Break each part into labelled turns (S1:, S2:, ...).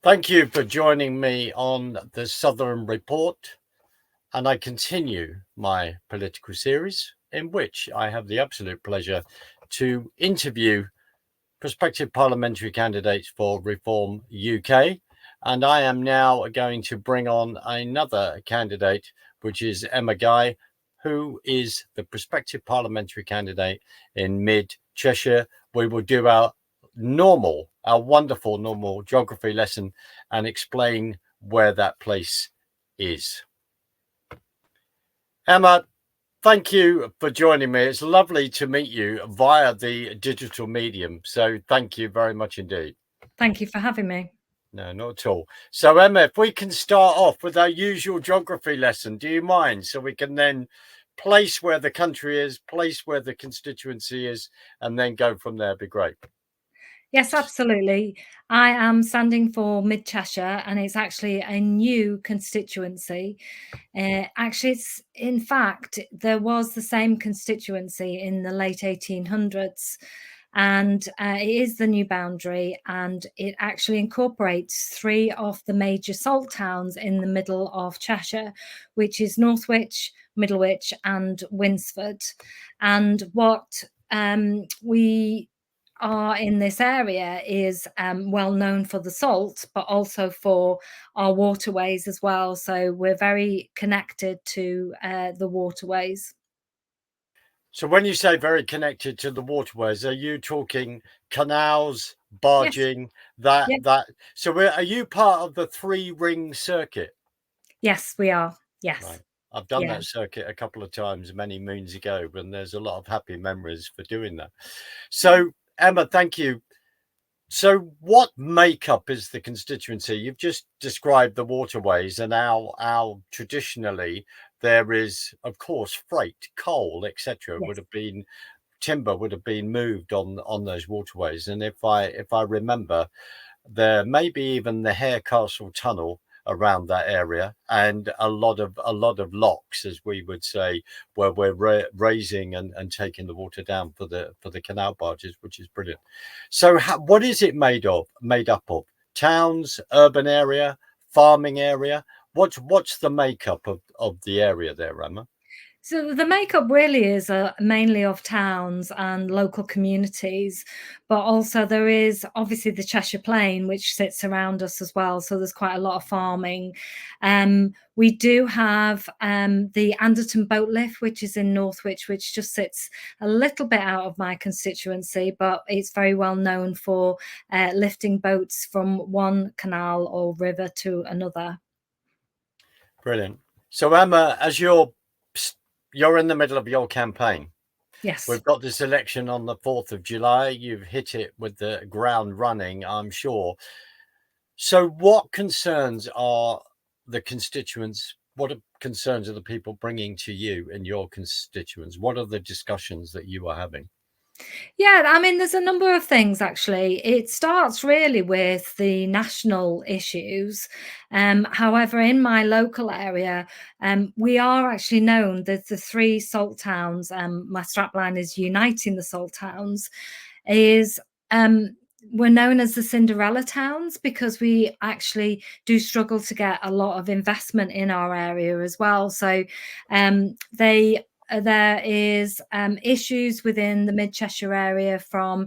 S1: Thank you for joining me on the Southern Report, and I continue my political series in which I have the absolute pleasure to interview prospective parliamentary candidates for Reform UK. And I am now going to bring on another candidate, which is Emma Guy, who is the prospective parliamentary candidate in Mid-Cheshire. We will do our wonderful normal geography lesson and explain where that place is. Emma, thank you for joining me. It's lovely to meet you via the digital medium. So thank you very much indeed.
S2: Thank you for having me.
S1: No, not at all. So Emma, if we can start off with our usual geography lesson, do you mind? So we can then place where the country is, place where the constituency is, and then go from there. Be great.
S2: Yes, absolutely. I am standing for Mid-Cheshire, and it's actually a new constituency. In fact, there was the same constituency in the late 1800s, and it is the new boundary, and it actually incorporates three of the major salt towns in the middle of Cheshire, which is Northwich, Middlewich, and Winsford. And what we are in this area is well known for the salt, but also for our waterways as well. So we're very connected to the waterways.
S1: So when you say very connected to the waterways, are you talking canals, barging,
S2: Yes.
S1: that? So are you part of the three-ring circuit?
S2: Yes, we are. Yes.
S1: Right. I've done that circuit a couple of times many moons ago, and there's a lot of happy memories for doing that. So Emma, thank you. So what makeup is the constituency? You've just described the waterways and how traditionally there is, of course, freight, coal, etc.
S2: Yes.
S1: would have been timber would have been moved on those waterways. And if I remember, there may be even the Hare Castle tunnel around that area, and a lot of locks, as we would say, where we're raising and taking the water down for the canal barges, which is brilliant. So what is it made up of? Towns, urban area, farming area? What's the makeup of the area there, Emma?
S2: So the makeup really is mainly of towns and local communities, but also there is obviously the Cheshire Plain, which sits around us as well. So there's quite a lot of farming. We do have the Anderton Boat Lift, which is in Northwich, which just sits a little bit out of my constituency, but it's very well known for lifting boats from one canal or river to another.
S1: Brilliant. So Emma, as you're in the middle of your campaign.
S2: Yes.
S1: We've got this election on the 4th of July. You've hit it with the ground running, I'm sure. So what concerns are the constituents? What concerns are the people bringing to you in your constituents? What are the discussions that you are having?
S2: Yeah, I mean, there's a number of things actually. It starts really with the national issues. However, in my local area, we are actually known that the three salt towns, my strapline is Uniting the Salt Towns, is we're known as the Cinderella towns because we actually do struggle to get a lot of investment in our area as well. So there is issues within the Mid-Cheshire area from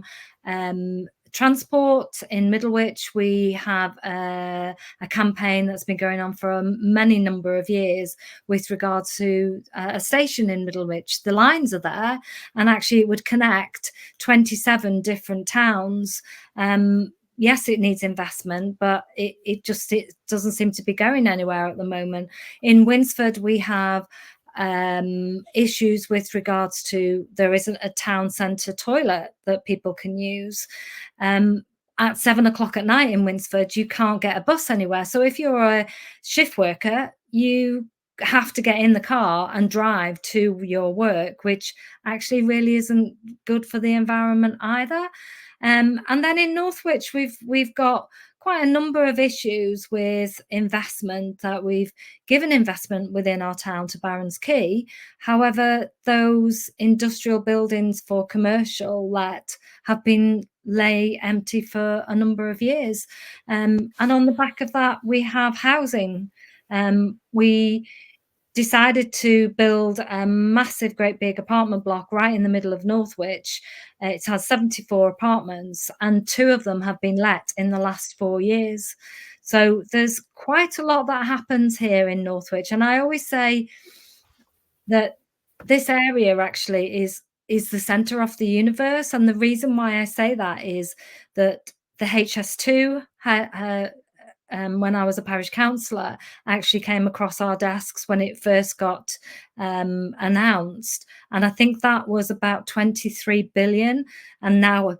S2: transport. In Middlewich, we have a campaign that's been going on for a many number of years with regards to a station in Middlewich. The lines are there, and actually it would connect 27 different towns. Yes, it needs investment, but it doesn't seem to be going anywhere at the moment. In Winsford, we have issues with regards to there isn't a town centre toilet that people can use. At 7 o'clock at night in Winsford, you can't get a bus anywhere. So if you're a shift worker, you have to get in the car and drive to your work, which actually really isn't good for the environment either. And then in Northwich, we've got quite a number of issues with investment, that we've given investment within our town to Barons Quay. However, those industrial buildings for commercial let have been lay empty for a number of years. And on the back of that, we have housing. We decided to build a massive, great big apartment block right in the middle of Northwich. It has 74 apartments, and 2 of them have been let in the last 4 years. So there's quite a lot that happens here in Northwich. And I always say that this area actually is the centre of the universe. And the reason why I say that is that the HS2 when I was a parish councillor, actually came across our desks when it first got announced. And I think that was about 23 billion. And now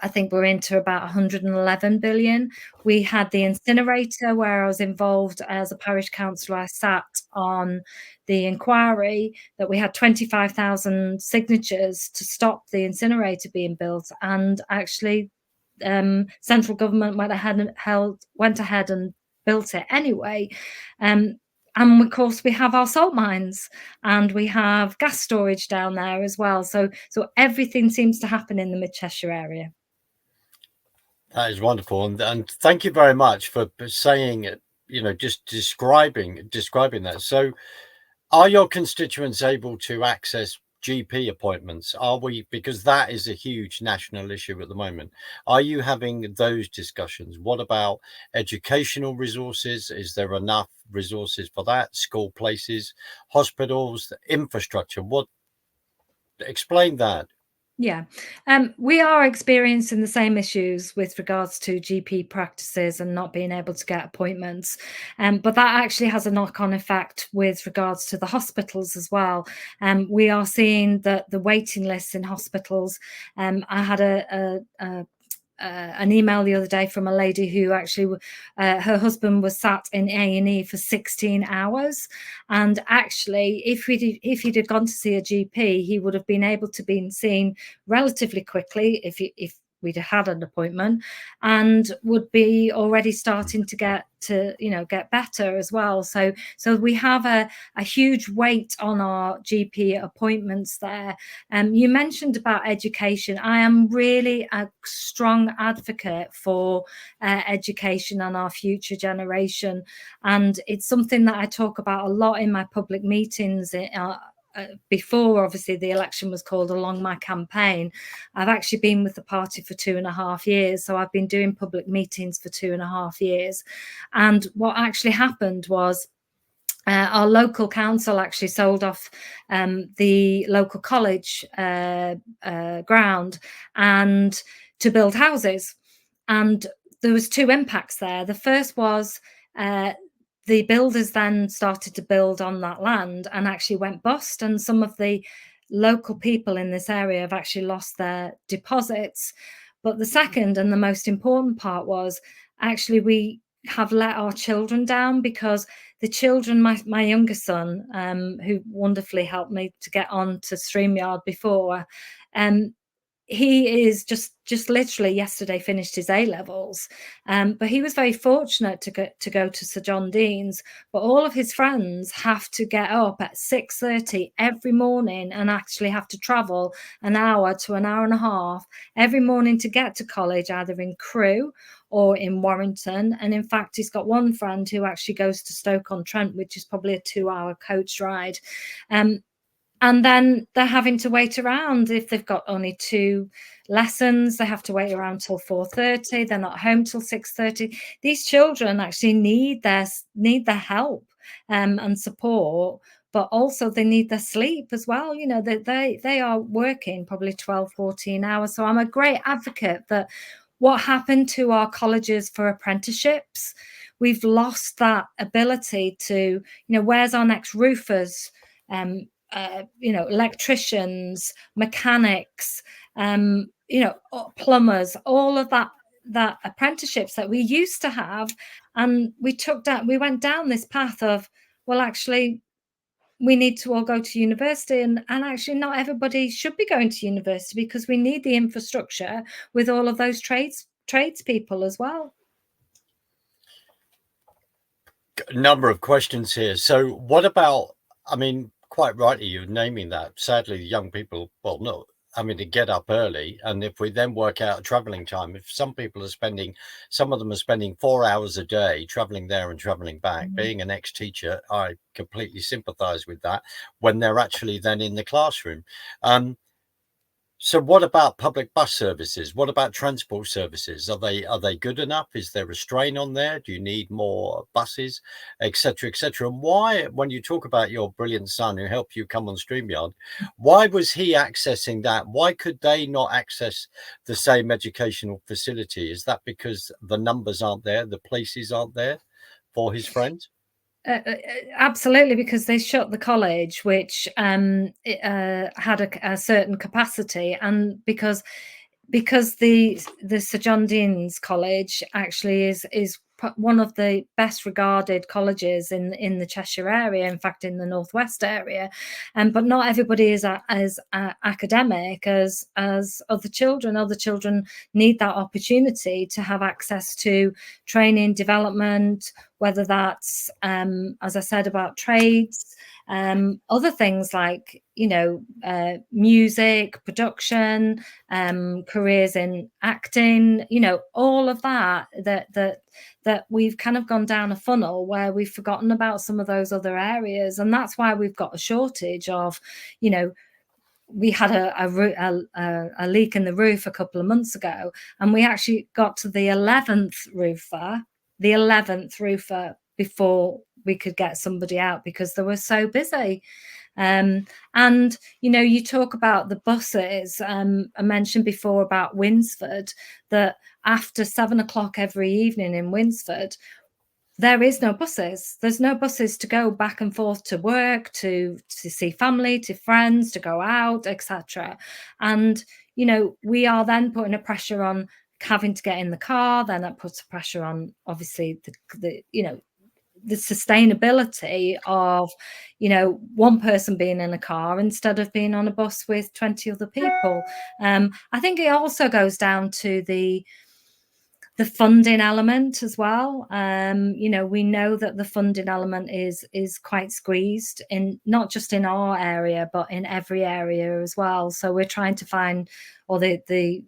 S2: I think we're into about 111 billion. We had the incinerator where I was involved as a parish councillor. I sat on the inquiry that we had 25,000 signatures to stop the incinerator being built. And actually, central government went ahead and built it anyway. And of course, we have our salt mines and we have gas storage down there as well. So everything seems to happen in the Mid-Cheshire area.
S1: That is wonderful, and thank you very much for saying it. Just describing that. So, are your constituents able to access GP appointments? Because that is a huge national issue at the moment. Are you having those discussions? What about educational resources? Is there enough resources for that? School places, hospitals, infrastructure? Explain that.
S2: Yeah, we are experiencing the same issues with regards to GP practices and not being able to get appointments. But that actually has a knock-on effect with regards to the hospitals as well. We are seeing that the waiting lists in hospitals. I had an email the other day from a lady who actually her husband was sat in A&E for 16 hours, and actually if he'd have gone to see a GP, he would have been able to be seen relatively quickly if we'd had an appointment, and would be already starting to get better as well. So we have a huge weight on our GP appointments there. You mentioned about education. I am really a strong advocate for education and our future generation, and it's something that I talk about a lot in my public meetings. Before obviously the election was called, along my campaign, I've actually been with the party for 2.5 years, so I've been doing public meetings for 2.5 years. And what actually happened was our local council actually sold off the local college ground and to build houses, and there was 2 impacts there. The first was the builders then started to build on that land and actually went bust, and some of the local people in this area have actually lost their deposits. But the second and the most important part was actually we have let our children down, because the children, my younger son, who wonderfully helped me to get on to StreamYard before, he is just literally yesterday finished his A-levels, but he was very fortunate to go to Sir John Dean's. But all of his friends have to get up at 6:30 every morning and actually have to travel an hour to an hour and a half every morning to get to college, either in Crewe or in Warrington. And in fact, he's got one friend who actually goes to Stoke-on-Trent, which is probably a 2-hour coach ride. And then they're having to wait around. If they've got only 2 lessons, they have to wait around till 4:30. They're not home till 6:30. These children actually need their help and support, but also they need their sleep as well. They are working probably 12, 14 hours. So I'm a great advocate that what happened to our colleges for apprenticeships, we've lost that ability to, where's our next roofers? Electricians, mechanics, plumbers, all of that apprenticeships that we used to have. And we went down this path of, well, actually, we need to all go to university, and actually not everybody should be going to university, because we need the infrastructure with all of those tradespeople as well.
S1: A number of questions here. So what about, quite rightly, you're naming that. Sadly, young people, well, no, having to get up early, and if we then work out traveling time, if some people are spending, some of them are spending 4 hours a day traveling there and traveling back. Being an ex-teacher, I completely sympathize with that when they're actually then in the classroom. So what about public bus services? What about transport services? Are they good enough? Is there a strain on there? Do you need more buses, etc., etc.? And why, when you talk about your brilliant son who helped you come on StreamYard, why was he accessing that? Why could they not access the same educational facility? Is that because the numbers aren't there, the places aren't there for his friends?
S2: Absolutely, because they shut the college, which had a certain capacity, and because the Sir John Dean's College actually is one of the best regarded colleges in the Cheshire area, in fact in the northwest area, but not everybody is as academic as other children. Other children need that opportunity to have access to training, development, whether that's as I said, about trades, other things like, you know, music production, careers in acting, you know, all of that we've kind of gone down a funnel where we've forgotten about some of those other areas. And that's why we've got a shortage of, you know, we had a leak in the roof a couple of months ago, and we actually got to the 11th roofer before we could get somebody out because they were so busy. And, you know, you talk about the buses. I mentioned before about Winsford, that after 7 o'clock every evening in Winsford, there is no buses. There's no buses to go back and forth to work, to see family, to friends, to go out, etc. And, you know, we are then putting a pressure on having to get in the car. Then that puts a pressure on, obviously, the you know, the sustainability of, you know, one person being in a car instead of being on a bus with 20 other people. I think it also goes down to the funding element as well. You know, we know that the funding element is quite squeezed, in not just in our area but in every area as well. So we're trying to find, or the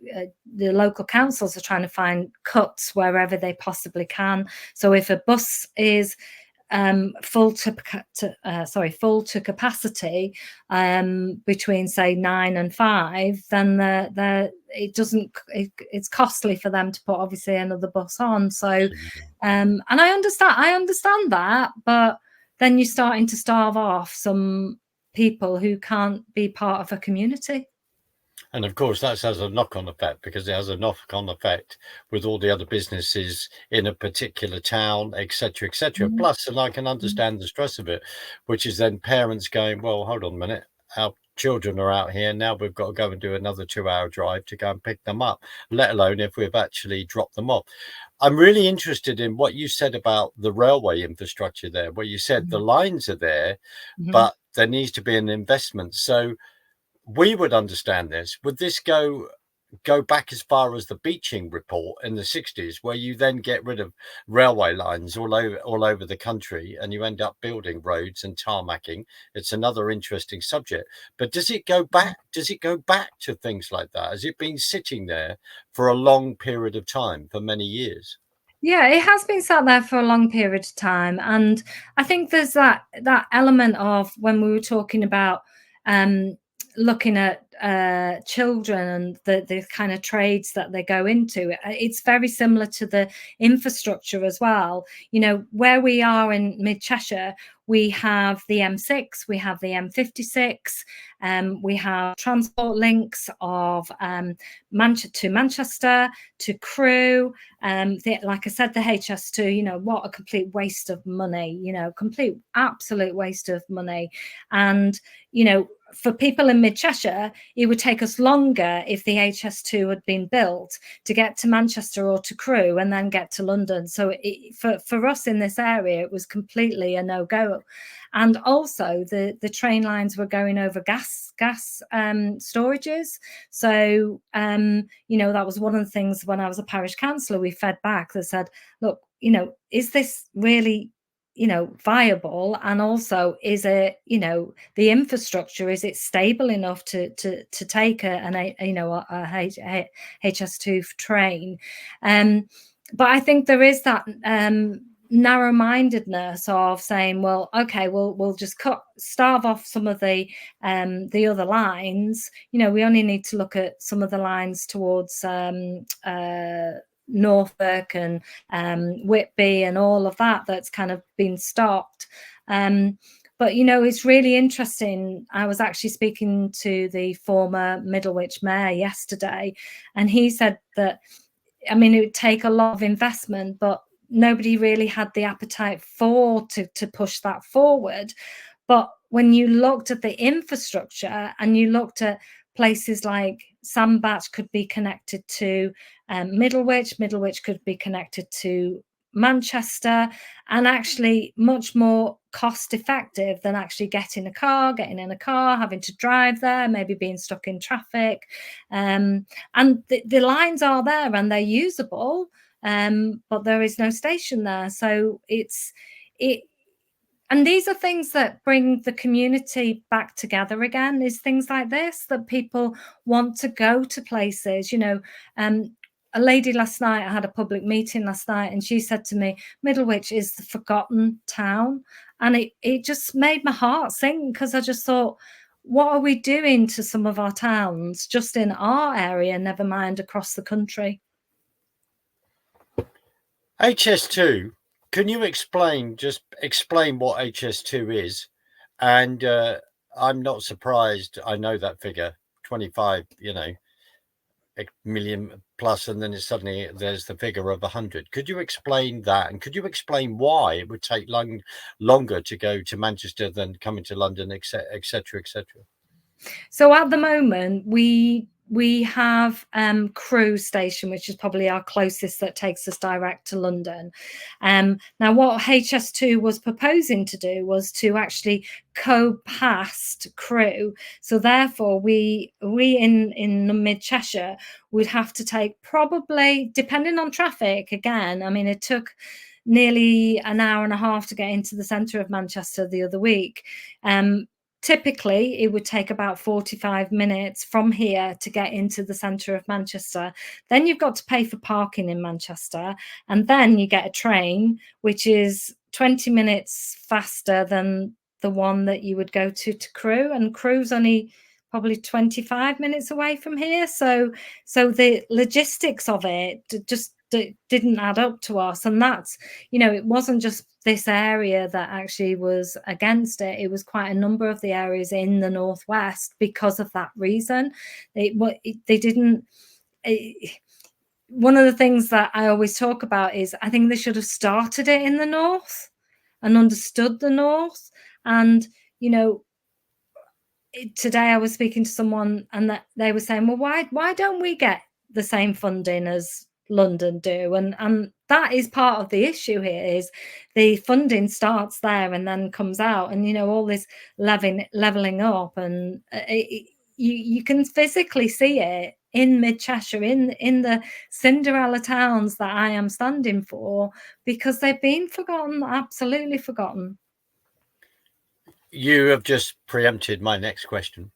S2: local councils are trying to find cuts wherever they possibly can. So if a bus is full to capacity between say 9 and 5, then it's costly for them to put obviously another bus on. So and I understand that, but then you're starting to starve off some people who can't be part of a community.
S1: And of course, that has a knock-on effect, because it has a knock-on effect with all the other businesses in a particular town, etc., etc. Plus, and I can understand the stress of it, which is then parents going, well, hold on a minute, our children are out here now, we've got to go and do another 2-hour drive to go and pick them up, let alone if we've actually dropped them off. I'm really interested in what you said about the railway infrastructure there, where you said the lines are there, but there needs to be an investment. So we would understand this. Would this go back as far as the Beeching report in the 60s, where you then get rid of railway lines all over the country and you end up building roads and tarmacking? It's another interesting subject. But does it go back? Does it go back to things like that? Has it been sitting there for a long period of time, for many years?
S2: Yeah, it has been sat there for a long period of time. And I think there's that element of, when we were talking about looking at children and the kind of trades that they go into, it's very similar to the infrastructure as well. You know, where we are in Mid Cheshire, we have the M6, we have the M56, we have transport links of Manchester to Crewe. Like I said, the HS2, you know, what a complete waste of money, you know, absolute waste of money. And, you know, for people in Mid Cheshire, it would take us longer if the HS2 had been built to get to Manchester or to Crewe and then get to London. So for us in this area, it was completely a no-go. And also the train lines were going over gas storages. So, you know, that was one of the things when I was a parish councillor, we fed back that said, look, you know, is this really viable, and also is it, the infrastructure, is it stable enough to take a HS2 train? But I think there is that narrow-mindedness of saying, well, okay, we'll just starve off some of the other lines. We only need to look at some of the lines towards Norfolk and Whitby and all of that's kind of been stopped. But it's really interesting. I was actually speaking to the former Middlewich mayor yesterday, and he said that, I mean, it would take a lot of investment, but nobody really had the appetite to push that forward. But when you looked at the infrastructure and you looked at places like Sandbach could be connected to Middlewich could be connected to Manchester, and actually much more cost effective than actually getting in a car, having to drive there, maybe being stuck in traffic. And the lines are there and they're usable, but there is no station there. So and these are things that bring the community back together again, is things like this, that people want to go to places. A lady last night, I had a public meeting last night, and she said to me, Middlewich is the forgotten town. And it just made my heart sing, because I just thought, what are we doing to some of our towns just in our area, never mind across the country?
S1: HS2, can you explain what HS2 is? And I'm not surprised. I know that figure, 25, million plus, and then there's the figure of 100. Could you explain that? And could you explain why it would take longer to go to Manchester than coming to London, etc., etc.?
S2: So at the moment, we have Crewe station, which is probably our closest, that takes us direct to London. Now, what HS2 was proposing to do was to actually go past Crewe. So therefore, we in the mid-Cheshire would have to take, probably, depending on traffic, again, I mean, it took nearly an hour and a half to get into the centre of Manchester the other week. Typically, it would take about 45 minutes from here to get into the centre of Manchester. Then you've got to pay for parking in Manchester, and then you get a train, which is 20 minutes faster than the one that you would go to Crewe, and Crewe's only probably 25 minutes away from here. So the logistics of it just didn't add up to us. And that's, it wasn't just this area that actually was against it. It was quite a number of the areas in the northwest because of that reason. They didn't. One of the things that I always talk about is, I think they should have started it in the north and understood the north. And today I was speaking to someone, and that they were saying, well, why don't we get the same funding as London do? And that is part of the issue here, is the funding starts there and then comes out, and all this leveling up, and you can physically see it in mid-Cheshire, in the Cinderella towns that I am standing for, because they've been forgotten, absolutely forgotten.
S1: You have just preempted my next question.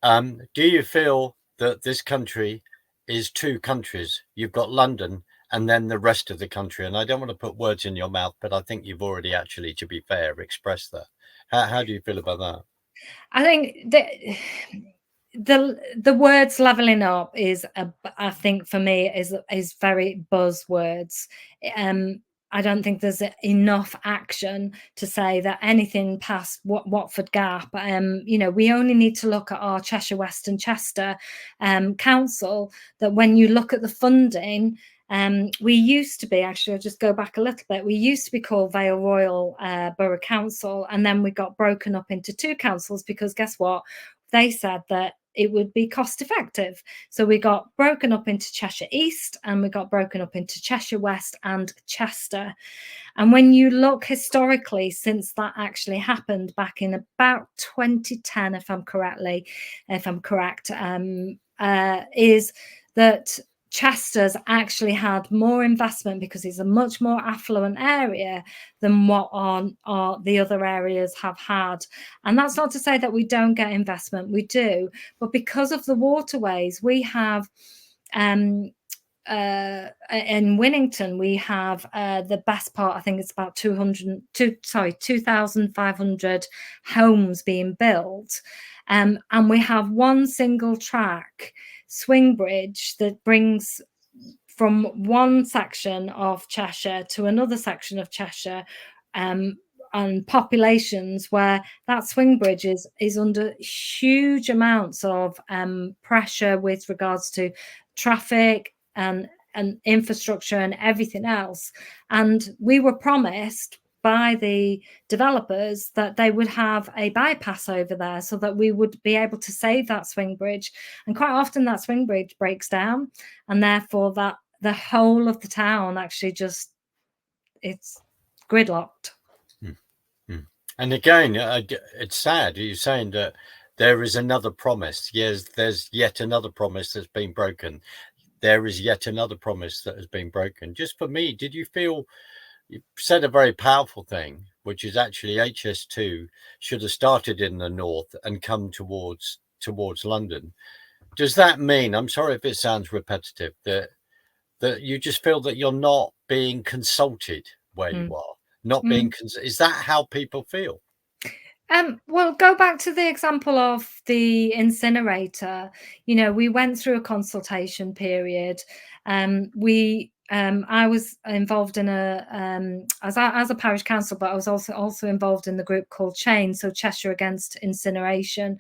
S1: Do you feel that this country is two countries? You've got London and then the rest of the country. And I don't want to put words in your mouth, but I think you've already actually, to be fair, expressed that. How do you feel about that?
S2: I think the words leveling up is, I think for me, is very buzzwords. I don't think there's enough action to say that anything past Watford Gap. We only need to look at our Cheshire West and Chester council, that when you look at the funding, we used to be, actually, I'll just go back a little bit, we used to be called Vale Royal Borough Council, and then we got broken up into two councils, because guess what? They said that it would be cost effective. So we got broken up into Cheshire East, and we got broken up into Cheshire West and Chester. And when you look historically, since that actually happened back in about 2010, if I'm correct, is that Chester's actually had more investment because it's a much more affluent area than what the other areas have had. And that's not to say that we don't get investment, we do, but because of the waterways, we have in Winnington, we have the best part, I think it's about 2,500 homes being built. And we have one single track swing bridge that brings from one section of Cheshire to another section of Cheshire, and populations where that swing bridge is under huge amounts of pressure with regards to traffic and infrastructure and everything else. And we were promised by the developers that they would have a bypass over there so that we would be able to save that swing bridge. And quite often that swing bridge breaks down, and therefore that the whole of the town actually just, it's gridlocked.
S1: And again, it's sad. You're saying that there is another promise. Yes, there's yet another promise that's been broken. There is yet another promise that has been broken. Just for me, did you feel, you said a very powerful thing, which is actually HS2 should have started in the north and come towards London. Does that mean, I'm sorry if it sounds repetitive, that you just feel that you're not being consulted where you are, not being, is that how people feel?
S2: Well, go back to the example of the incinerator. You know, we went through a consultation period. I was involved in as a parish council, but I was also involved in the group called Chain, so Cheshire Against Incineration.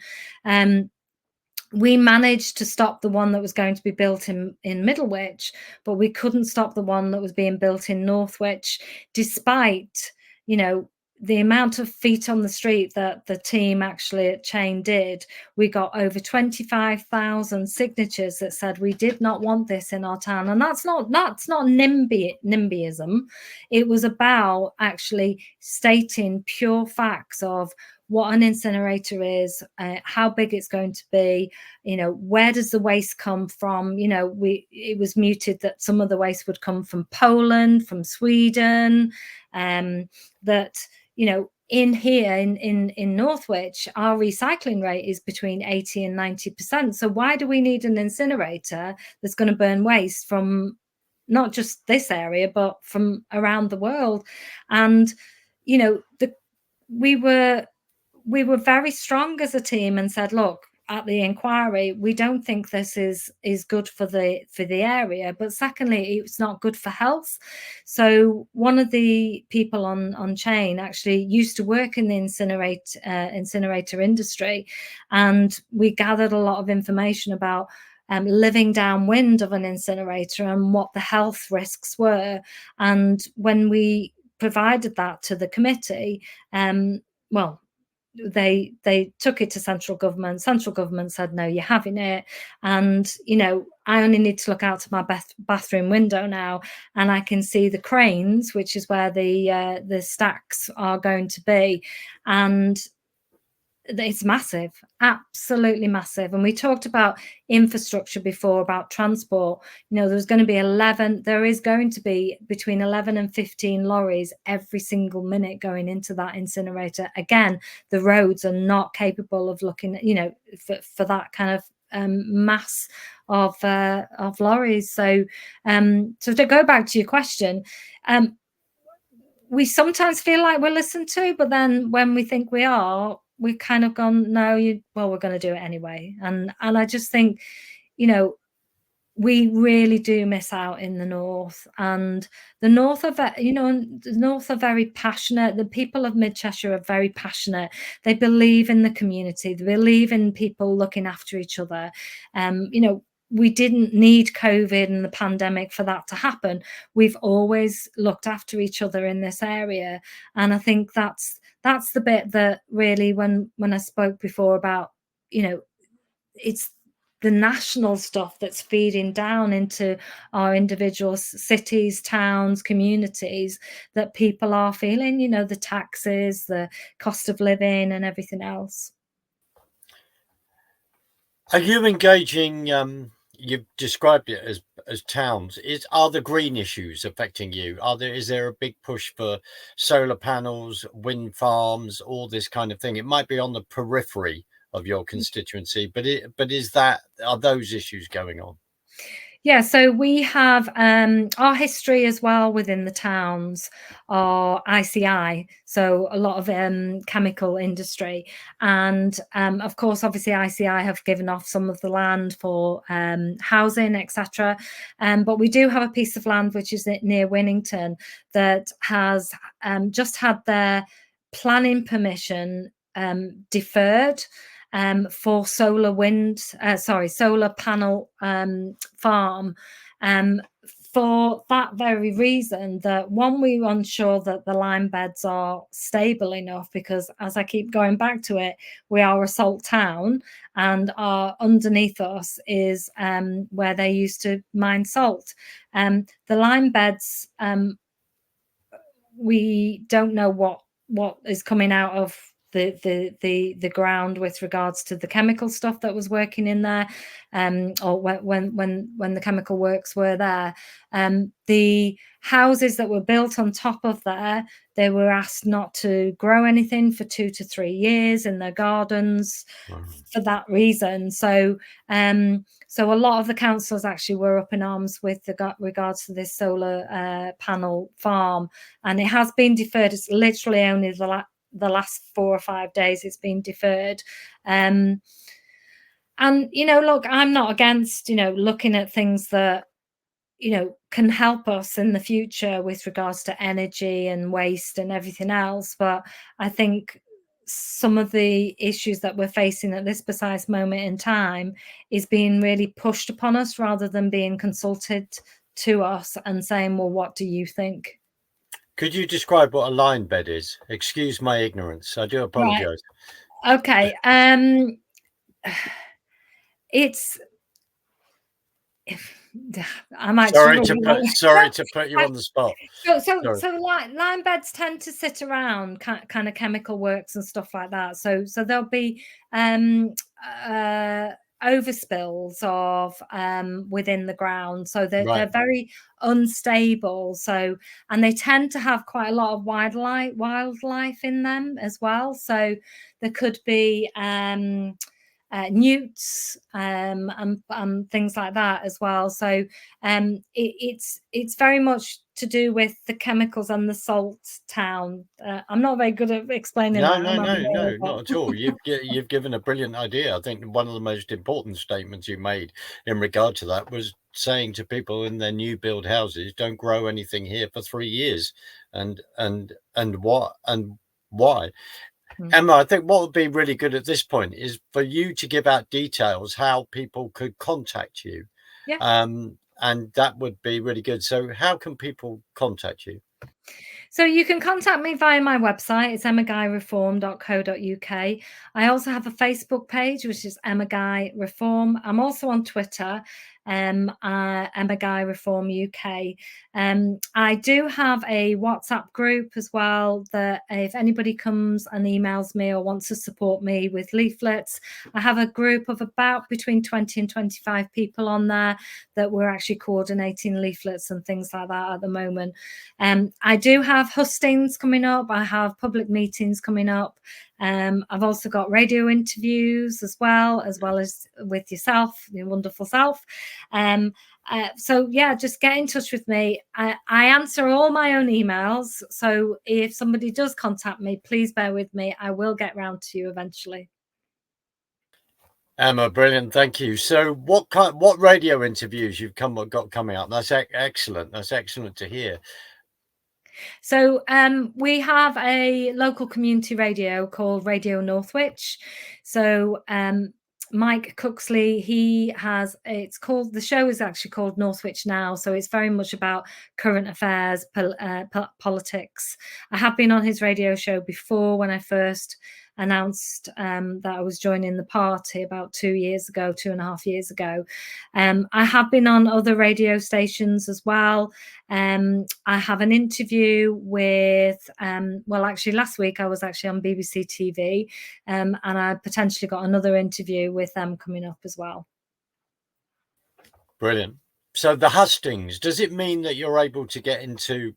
S2: We managed to stop the one that was going to be built in Middlewich, but we couldn't stop the one that was being built in Northwich, despite, you know, the amount of feet on the street that the team actually at Chain did. We got over 25,000 signatures that said we did not want this in our town. And that's not NIMBYism. It was about actually stating pure facts of what an incinerator is, how big it's going to be, you know, where does the waste come from? You know, it was mooted that some of the waste would come from Poland, from Sweden, that, you know, in here in Northwich, our recycling rate is between 80 and 90%. So why do we need an incinerator that's going to burn waste from not just this area, but from around the world? And, you know, we were very strong as a team and said, look, at the inquiry, we don't think this is good for the area, but secondly, it's not good for health. So one of the people on Chain actually used to work in the incinerator industry, and we gathered a lot of information about living downwind of an incinerator and what the health risks were. And when we provided that to the committee, well, they took it to central government. Central government said, no, you're having it. And, you know, I only need to look out to my bathroom window now, and I can see the cranes, which is where the stacks are going to be. And it's massive, absolutely massive. And we talked about infrastructure before, about transport. You know, there is going to be between 11 and 15 lorries every single minute going into that incinerator. Again, the roads are not capable of looking, you know, for that kind of mass of lorries. So to go back to your question, we sometimes feel like we're listened to, but then when we think we are, we've kind of gone, no, we're going to do it anyway. And I just think, you know, we really do miss out in the north, and the north are very passionate. The people of Mid-Cheshire are very passionate. They believe in the community. They believe in people looking after each other. You know, we didn't need COVID and the pandemic for that to happen. We've always looked after each other in this area. And I think that's the bit that really, when I spoke before about, you know, it's the national stuff that's feeding down into our individual cities, towns, communities, that people are feeling, you know, the taxes, the cost of living and everything else.
S1: Are you engaging you've described it as towns. Are the green issues affecting you? Is there a big push for solar panels, wind farms, all this kind of thing? It might be on the periphery of your constituency, but are those issues going on?
S2: Yeah, so we have our history as well within the towns are ICI, so a lot of chemical industry, and of course, obviously, ICI have given off some of the land for housing, etc. But we do have a piece of land which is near Winnington that has just had their planning permission deferred for solar panel farm, for that very reason, that one, we were unsure that the lime beds are stable enough, because as I keep going back to it, we are a salt town, and underneath us is where they used to mine salt. The lime beds, we don't know what is coming out of the ground with regards to the chemical stuff that was working in there, or when the chemical works were there. The houses that were built on top of there, they were asked not to grow anything for 2 to 3 years in their gardens. Wow. For that reason. So so a lot of the councils actually were up in arms with regards to this solar panel farm, and it has been deferred. It's literally only the last 4 or 5 days it's been deferred. And look, I'm not against looking at things that can help us in the future with regards to energy and waste and everything else, but I think some of the issues that we're facing at this precise moment in time is being really pushed upon us rather than being consulted to us and saying, well, what do you think?
S1: Could you describe what a line bed is? Excuse my ignorance. I do apologize.
S2: Right. Okay. It's I might
S1: sorry to put you on the spot.
S2: So lime beds tend to sit around kind of chemical works and stuff like that. So there'll be overspills of within the ground. So they're very unstable. So, and they tend to have quite a lot of wildlife in them as well. So there could be newts and things like that as well. So it's very much to do with the chemicals and the salt town. I'm not very good at explaining that.
S1: No, not at all. You've given a brilliant idea. I think one of the most important statements you made in regard to that was saying to people in their new build houses, don't grow anything here for 3 years. And why? Emma, I think what would be really good at this point is for you to give out details how people could contact you.
S2: Yeah.
S1: And that would be really good. So how can people contact you?
S2: So you can contact me via my website. It's emmaguyreform.co.uk. I also have a Facebook page, which is Emma Guy Reform. I'm also on Twitter, Emma Guy Reform UK. I do have a WhatsApp group as well, that if anybody comes and emails me or wants to support me with leaflets, I have a group of about between 20 and 25 people on there that we're actually coordinating leaflets and things like that at the moment. I do have hustings coming up. I have public meetings coming up. I've also got radio interviews as well as with yourself, your wonderful self. So yeah, just get in touch with me. I answer all my own emails. So if somebody does contact me, please bear with me. I will get round to you eventually.
S1: Emma, brilliant. Thank you. So what radio interviews you've got coming up? That's excellent. That's excellent to hear.
S2: So we have a local community radio called Radio Northwich. So Mike Cooksley, the show is actually called Northwich Now. So it's very much about current affairs, politics. I have been on his radio show before when I first announced that I was joining the party about 2.5 years ago. I have been on other radio stations as well. I have an interview with, actually last week I was actually on BBC TV, and I potentially got another interview with them coming up as well.
S1: Brilliant. So the hustings, does it mean that you're able to get into,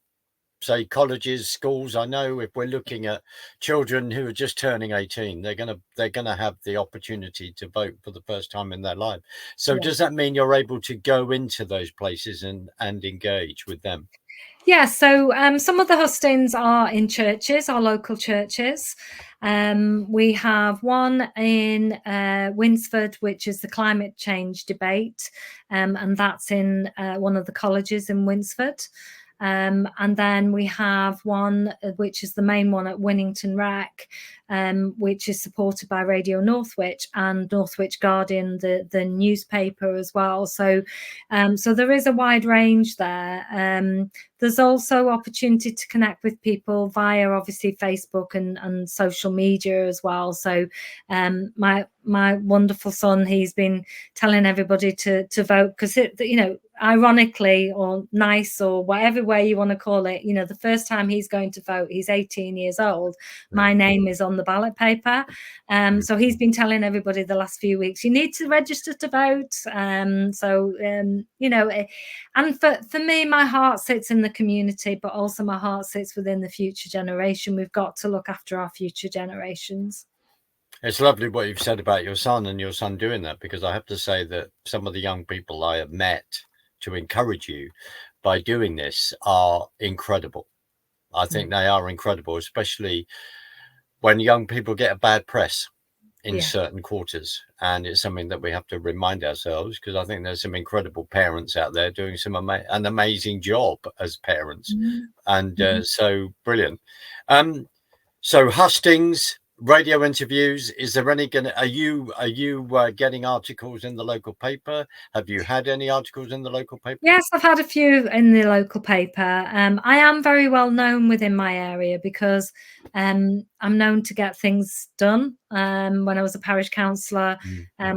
S1: say, colleges, schools? I know if we're looking at children who are just turning 18, they're gonna have the opportunity to vote for the first time in their life. So
S2: Yeah.
S1: does that mean you're able to go into those places and engage with them?
S2: Yeah, so some of the hustings are in churches, our local churches. We have one in Winsford, which is the climate change debate, and that's in one of the colleges in Winsford. And then we have one, which is the main one at Winnington Rec, which is supported by Radio Northwich and Northwich Guardian, the newspaper as well. So, so there is a wide range there. There's also opportunity to connect with people via obviously Facebook and social media as well. So my wonderful son, he's been telling everybody to vote, because ironically, or nice, or whatever way you want to call it, the first time he's going to vote, he's 18 years old, my name is on the ballot paper. So he's been telling everybody the last few weeks, you need to register to vote. And for me, my heart sits in the community, but also my heart sits within the future generation. We've got to look after our future generations.
S1: It's lovely what you've said about your son and your son doing that, because I have to say that some of the young people I have met to encourage you by doing this are incredible. I think they are incredible, especially when young people get a bad press in certain quarters. And it's something that we have to remind ourselves, because I think there's some incredible parents out there doing an amazing job as parents. And so brilliant. So hustings, radio interviews, is there any are you getting articles in the local paper? Have you had any articles in the local paper?
S2: Yes, I've had a few in the local paper. I am very well known within my area because I'm known to get things done. When I was a parish councillor,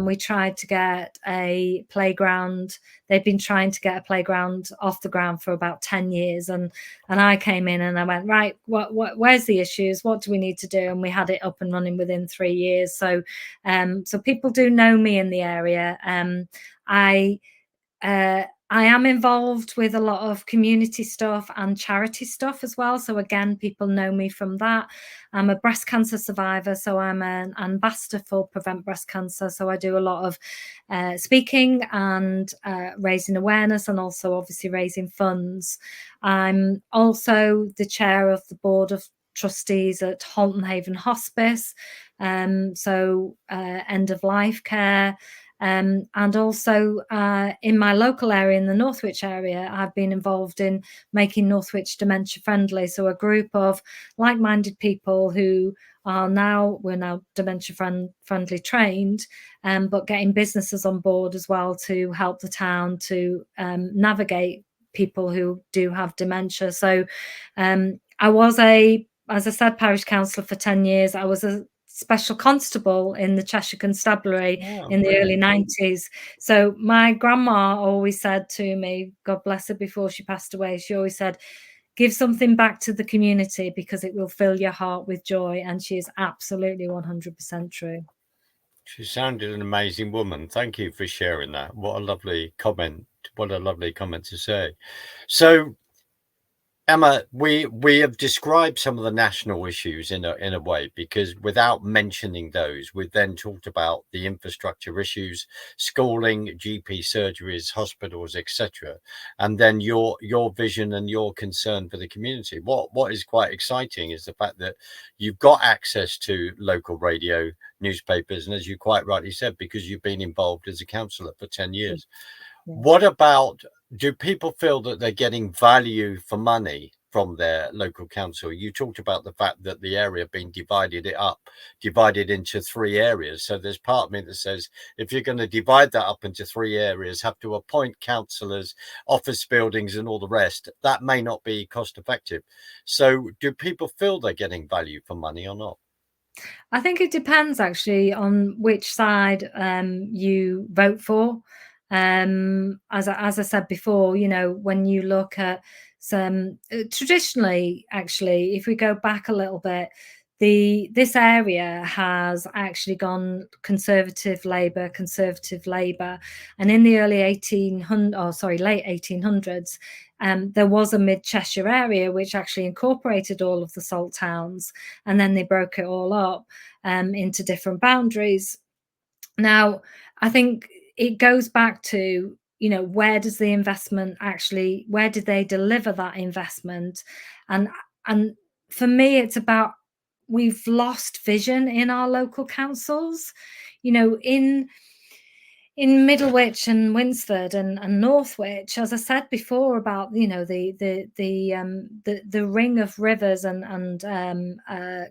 S2: we tried to get a playground. They'd been trying to get a playground off the ground for about 10 years. And I came in and I went, right, where's the issues? What do we need to do? And we had it up and running within 3 years. So so people do know me in the area. I am involved with a lot of community stuff and charity stuff as well. So again, people know me from that. I'm a breast cancer survivor, so I'm an ambassador for Prevent Breast Cancer. So I do a lot of speaking and raising awareness, and also obviously raising funds. I'm also the chair of the board of trustees at Halton Haven Hospice, so end of life care. And also in my local area, in the Northwich area, I've been involved in making Northwich dementia friendly. So a group of like-minded people who we're now dementia friendly trained, but getting businesses on board as well to help the town to navigate people who do have dementia. So I was as I said, parish councillor for 10 years. I was a special constable in the Cheshire Constabulary in the early 90s. So my grandma always said to me, God bless her, before she passed away, she always said, give something back to the community because it will fill your heart with joy. And she is absolutely 100% true.
S1: She sounded an amazing woman. Thank you for sharing that. What a lovely comment. What a lovely comment to say. So Emma, we have described some of the national issues in a way, because without mentioning those, we've then talked about the infrastructure issues, schooling, GP surgeries, hospitals, etc. And then your vision and your concern for the community. What is quite exciting is the fact that you've got access to local radio, newspapers, and as you quite rightly said, because you've been involved as a councillor for 10 years. What about, do people feel that they're getting value for money from their local council? You talked about the fact that the area being divided into 3 areas. So there's part of me that says, if you're going to divide that up into 3 areas, have to appoint councillors, office buildings and all the rest, that may not be cost effective. So do people feel they're getting value for money or not?
S2: I think it depends actually on which side you vote for. As I said before, when you look at some traditionally, actually, if we go back a little bit, this area has actually gone conservative Labour, and in the early late 1800s, there was a mid-Cheshire area which actually incorporated all of the salt towns, and then they broke it all up into different boundaries. Now, I think it goes back to, you know, where does the investment actually, where did they deliver that investment? And for me, it's about, we've lost vision in our local councils. You know, in Middlewich and Winsford and Northwich, as I said before about, you know, the ring of rivers and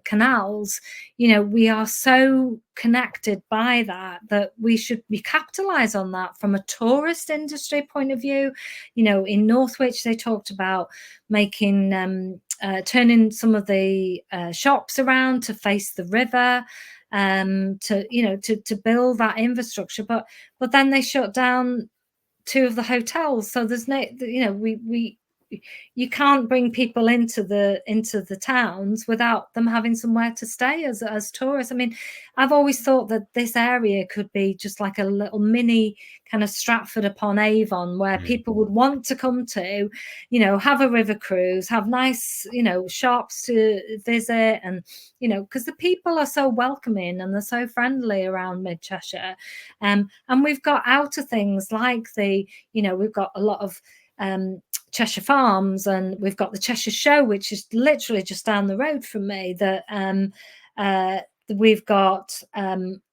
S2: canals, you know, we are so connected by that we should be capitalize on that from a tourist industry point of view. You know, in Northwich they talked about making turning some of the shops around to face the river, to, you know, to build that infrastructure, but then they shut down 2 of the hotels. So there's no, you know, you can't bring people into the towns without them having somewhere to stay as tourists. I mean, I've always thought that this area could be just like a little mini kind of Stratford upon Avon, where people would want to come to, you know, have a river cruise, have nice, you know, shops to visit, and, you know, because the people are so welcoming and they're so friendly around Mid-Cheshire. And we've got outer things like you know, we've got a lot of Cheshire Farms, and we've got the Cheshire Show, which is literally just down the road from me. We've got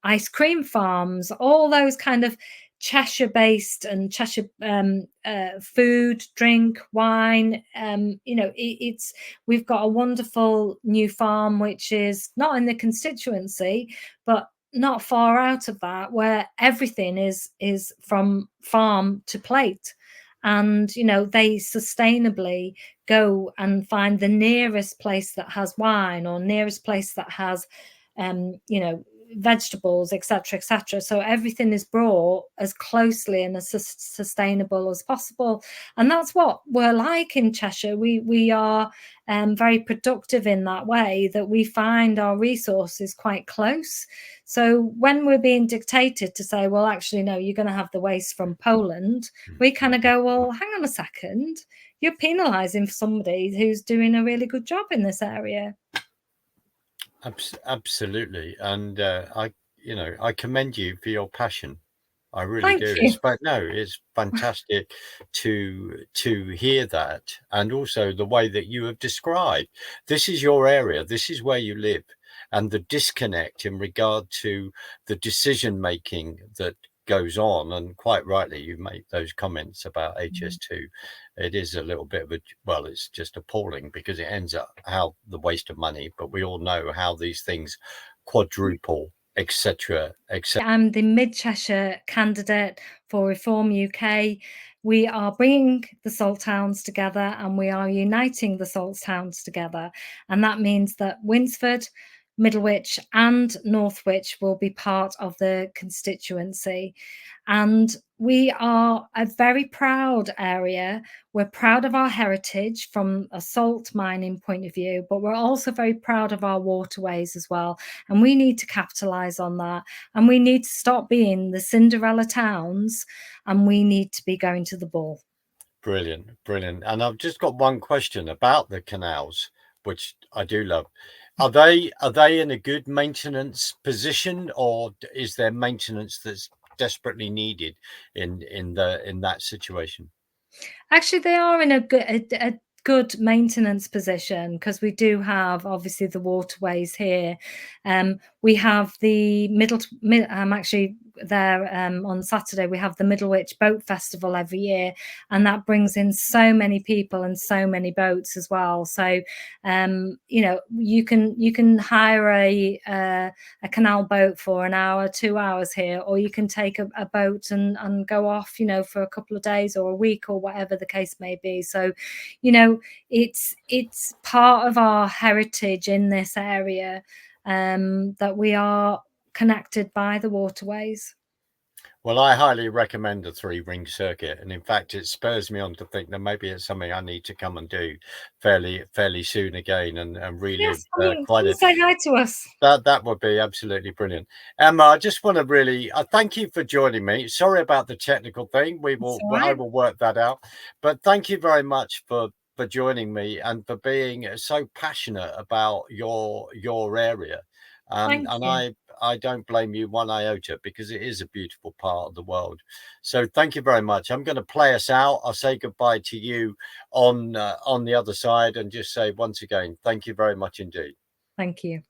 S2: ice cream farms, all those kind of Cheshire-based and Cheshire food, drink, wine. You know, we've got a wonderful new farm which is not in the constituency, but not far out of that, where everything is from farm to plate. And, you know, they sustainably go and find the nearest place that has wine, or nearest place that has, you know, vegetables, etc., etc. So everything is brought as closely and as sustainable as possible. And that's what we're like in Cheshire. We are very productive in that way, that we find our resources quite close. So when we're being dictated to say, well, actually, no, you're going to have the waste from Poland, we kind of go, well, hang on a second, you're penalising somebody who's doing a really good job in this area.
S1: Absolutely. And you know, I commend you for your passion. I really
S2: Thank
S1: do.
S2: you.
S1: It's fantastic to hear that, and also the way that you have described. This is your area. This is where you live, and the disconnect in regard to the decision making that goes on. And quite rightly, you make those comments about HS2. It is a little bit of well, it's just appalling, because it ends up how the waste of money, but we all know how these things quadruple, etc., etc.
S2: I'm the Mid-Cheshire candidate for Reform UK. We are bringing the salt towns together, and we are uniting the salt towns together. And that means that Winsford, Middlewich and Northwich will be part of the constituency. And we are a very proud area. We're proud of our heritage from a salt mining point of view, but we're also very proud of our waterways as well. And we need to capitalise on that. And we need to stop being the Cinderella towns, and we need to be going to the ball.
S1: Brilliant, brilliant. And I've just got one question about the canals, which I do love. Are they in a good maintenance position, or is there maintenance that's desperately needed in that situation?
S2: Actually, they are in a good maintenance position, because we do have obviously the waterways here. We have the actually there on Saturday we have the Middlewich Boat Festival every year, and that brings in so many people and so many boats as well. So you know, you can hire a canal boat for an hour, 2 hours here, or you can take a boat and go off, you know, for a couple of days or a week or whatever the case may be. So, you know, it's part of our heritage in this area, that we are connected by the waterways.
S1: Well, I highly recommend the 3-ring circuit, and in fact, it spurs me on to think that maybe it's something I need to come and do fairly soon again, and relive
S2: Yes, I mean,
S1: quite
S2: come
S1: a.
S2: say hi to us.
S1: That would be absolutely brilliant. Emma, I just want to really thank you for joining me. Sorry about the technical thing.
S2: It's all
S1: I
S2: right.
S1: will work that out. But thank you very much for joining me and for being so passionate about your area.
S2: Thank
S1: And
S2: you.
S1: I don't blame you one iota, because it is a beautiful part of the world. So thank you very much. I'm going to play us out. I'll say goodbye to you on the other side, and just say once again, thank you very much indeed.
S2: Thank you.